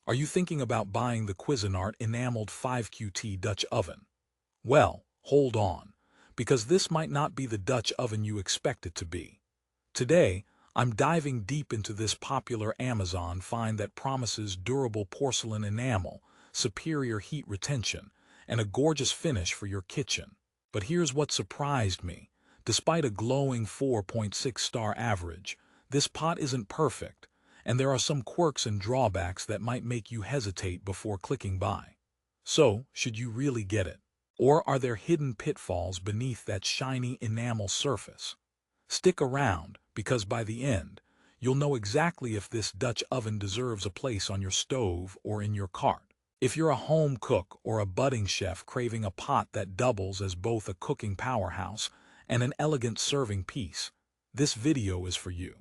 Are you thinking about buying the Cuisinart Enameled 5QT Dutch oven? Well, hold on, because this might not be the Dutch oven you expect it to be. Today, I'm diving deep into this popular Amazon find that promises durable porcelain enamel, superior heat retention, and a gorgeous finish for your kitchen. But here's what surprised me. Despite a glowing 4.6-star average, this pot isn't perfect, and there are some quirks and drawbacks that might make you hesitate before clicking buy. So, should you really get it? Or are there hidden pitfalls beneath that shiny enamel surface? Stick around, because by the end, you'll know exactly if this Dutch oven deserves a place on your stove or in your cart. If you're a home cook or a budding chef craving a pot that doubles as both a cooking powerhouse and an elegant serving piece, this video is for you.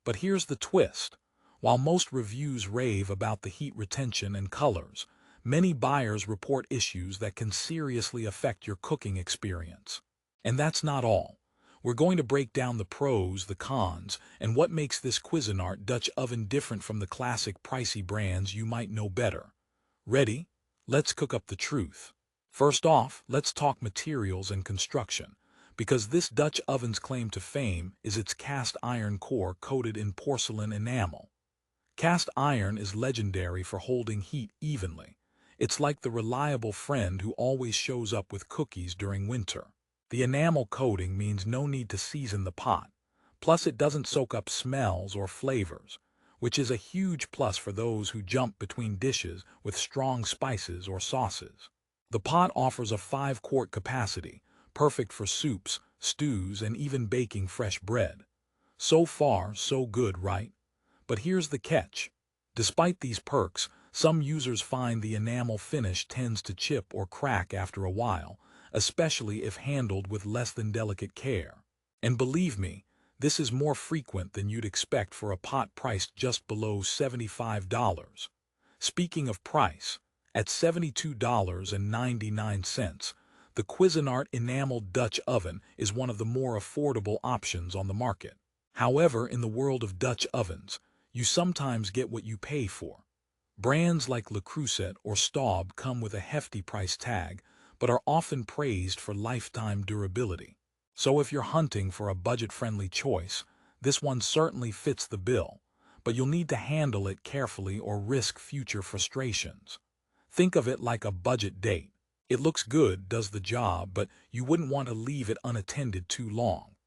But here's the twist. While most reviews rave about the heat retention and colors, many buyers report issues that can seriously affect your cooking experience. And that's not all. We're going to break down the pros, the cons, and what makes this Cuisinart Dutch oven different from the classic pricey brands you might know better. Ready? Let's cook up the truth. First off, let's talk materials and construction, because this Dutch oven's claim to fame is its cast iron core coated in porcelain enamel. Cast iron is legendary for holding heat evenly. It's like the reliable friend who always shows up with cookies during winter. The enamel coating means no need to season the pot. Plus, it doesn't soak up smells or flavors, which is a huge plus for those who jump between dishes with strong spices or sauces. The pot offers a 5-quart capacity, perfect for soups, stews, and even baking fresh bread. So far, so good, right? But here's the catch. Despite these perks, some users find the enamel finish tends to chip or crack after a while, especially if handled with less than delicate care. And believe me, this is more frequent than you'd expect for a pot priced just below $75. Speaking of price, at $72.99, the Cuisinart Enameled Dutch oven is one of the more affordable options on the market. However, in the world of Dutch ovens, you sometimes get what you pay for. Brands like Le Creuset or Staub come with a hefty price tag, but are often praised for lifetime durability. So if you're hunting for a budget-friendly choice, this one certainly fits the bill, but you'll need to handle it carefully or risk future frustrations. Think of it like a budget date. It looks good, does the job, but you wouldn't want to leave it unattended too long.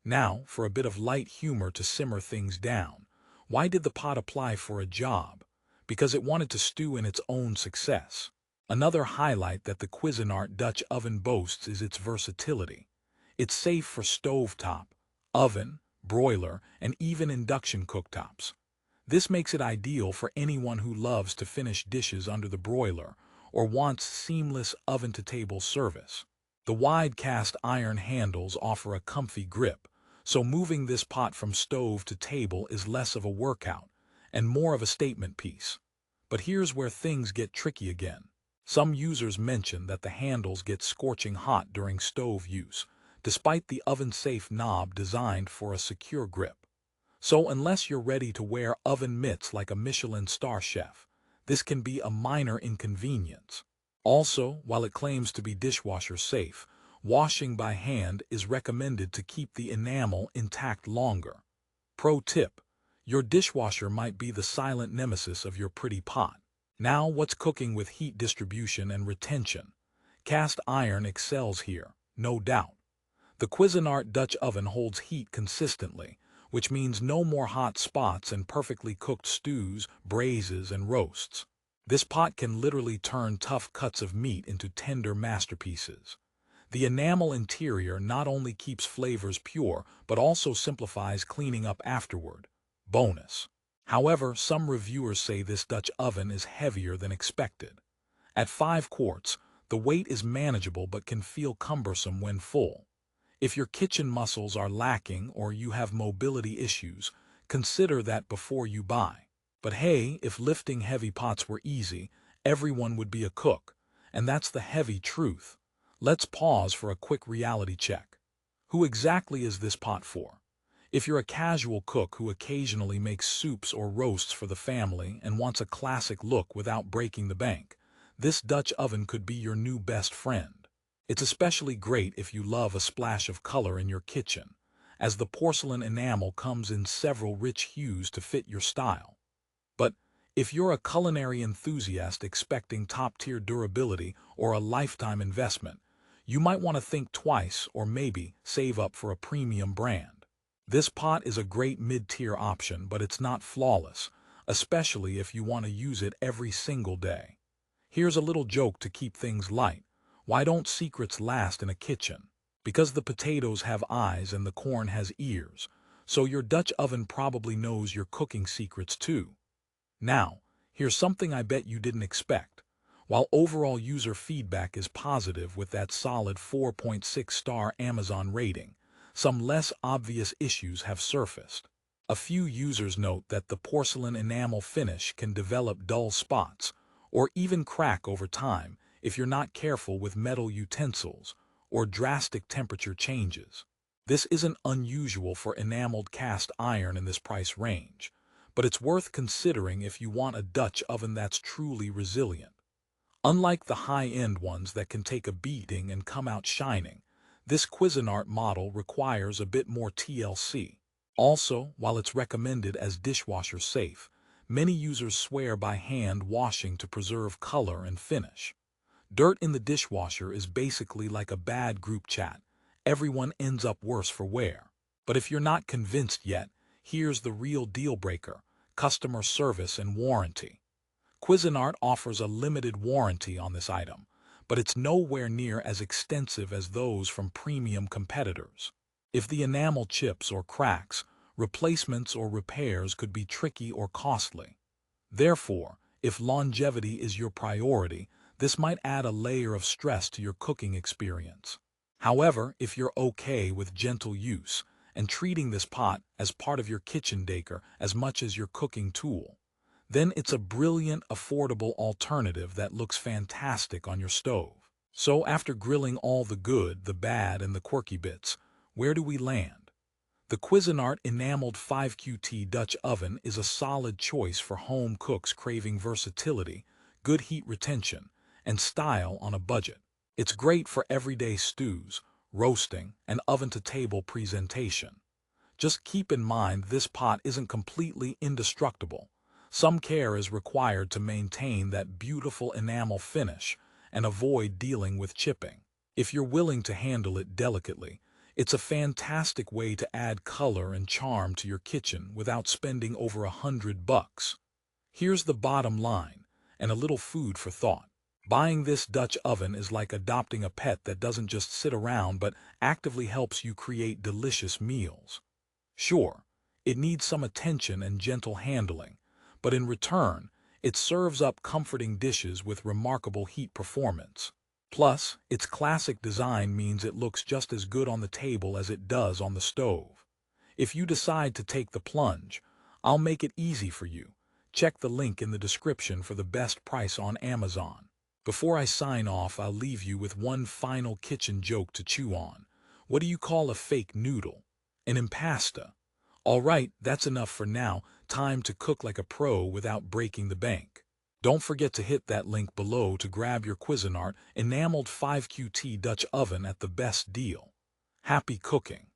Now, for a bit of light humor to simmer things down, why did the pot apply for a job? Because it wanted to stew in its own success. Another highlight that the Cuisinart Dutch oven boasts is its versatility. It's safe for stovetop, oven, broiler, and even induction cooktops. This makes it ideal for anyone who loves to finish dishes under the broiler or wants seamless oven-to-table service. The wide cast iron handles offer a comfy grip, so moving this pot from stove to table is less of a workout and more of a statement piece. But here's where things get tricky again. Some users mention that the handles get scorching hot during stove use, despite the oven-safe knob designed for a secure grip. So unless you're ready to wear oven mitts like a Michelin star chef, this can be a minor inconvenience. Also, while it claims to be dishwasher safe, washing by hand is recommended to keep the enamel intact longer. Pro tip: your dishwasher might be the silent nemesis of your pretty pot. Now, what's cooking with heat distribution and retention? Cast iron excels here, no doubt. The Cuisinart Dutch oven holds heat consistently, which means no more hot spots and perfectly cooked stews, braises, and roasts. This pot can literally turn tough cuts of meat into tender masterpieces. The enamel interior not only keeps flavors pure, but also simplifies cleaning up afterward. Bonus. However, some reviewers say this Dutch oven is heavier than expected. At 5 quarts, the weight is manageable but can feel cumbersome when full. If your kitchen muscles are lacking or you have mobility issues, consider that before you buy. But hey, if lifting heavy pots were easy, everyone would be a cook. And that's the heavy truth. Let's pause for a quick reality check. Who exactly is this pot for? If you're a casual cook who occasionally makes soups or roasts for the family and wants a classic look without breaking the bank, this Dutch oven could be your new best friend. It's especially great if you love a splash of color in your kitchen, as the porcelain enamel comes in several rich hues to fit your style. But if you're a culinary enthusiast expecting top-tier durability or a lifetime investment, you might want to think twice or maybe save up for a premium brand. This pot is a great mid-tier option, but it's not flawless, especially if you want to use it every single day. Here's a little joke to keep things light. Why don't secrets last in a kitchen? Because the potatoes have eyes and the corn has ears, so your Dutch oven probably knows your cooking secrets too. Now, here's something I bet you didn't expect. While overall user feedback is positive with that solid 4.6-star Amazon rating, some less obvious issues have surfaced. A few users note that the porcelain enamel finish can develop dull spots, or even crack over time if you're not careful with metal utensils or drastic temperature changes. This isn't unusual for enameled cast iron in this price range, but it's worth considering if you want a Dutch oven that's truly resilient. Unlike the high-end ones that can take a beating and come out shining, this Cuisinart model requires a bit more TLC. Also, while it's recommended as dishwasher safe, many users swear by hand washing to preserve color and finish. Dirt in the dishwasher is basically like a bad group chat. Everyone ends up worse for wear. But if you're not convinced yet, here's the real deal breaker: customer service and warranty. Cuisinart offers a limited warranty on this item, but it's nowhere near as extensive as those from premium competitors. If the enamel chips or cracks, replacements or repairs could be tricky or costly. Therefore, if longevity is your priority, this might add a layer of stress to your cooking experience. However, if you're okay with gentle use and treating this pot as part of your kitchen decor as much as your cooking tool, then it's a brilliant, affordable alternative that looks fantastic on your stove. So after grilling all the good, the bad, and the quirky bits, where do we land? The Cuisinart Enameled 5QT Dutch Oven is a solid choice for home cooks craving versatility, good heat retention, and style on a budget. It's great for everyday stews, roasting, and oven-to-table presentation. Just keep in mind this pot isn't completely indestructible. Some care is required to maintain that beautiful enamel finish and avoid dealing with chipping. If you're willing to handle it delicately, it's a fantastic way to add color and charm to your kitchen without spending over $100. Here's the bottom line, and a little food for thought. Buying this Dutch oven is like adopting a pet that doesn't just sit around but actively helps you create delicious meals. Sure, it needs some attention and gentle handling, but in return, it serves up comforting dishes with remarkable heat performance. Plus, its classic design means it looks just as good on the table as it does on the stove. If you decide to take the plunge, I'll make it easy for you. Check the link in the description for the best price on Amazon. Before I sign off, I'll leave you with one final kitchen joke to chew on. What do you call a fake noodle? An impasta. Alright, that's enough for now. Time to cook like a pro without breaking the bank. Don't forget to hit that link below to grab your Cuisinart Enameled 5QT Dutch Oven at the best deal. Happy cooking!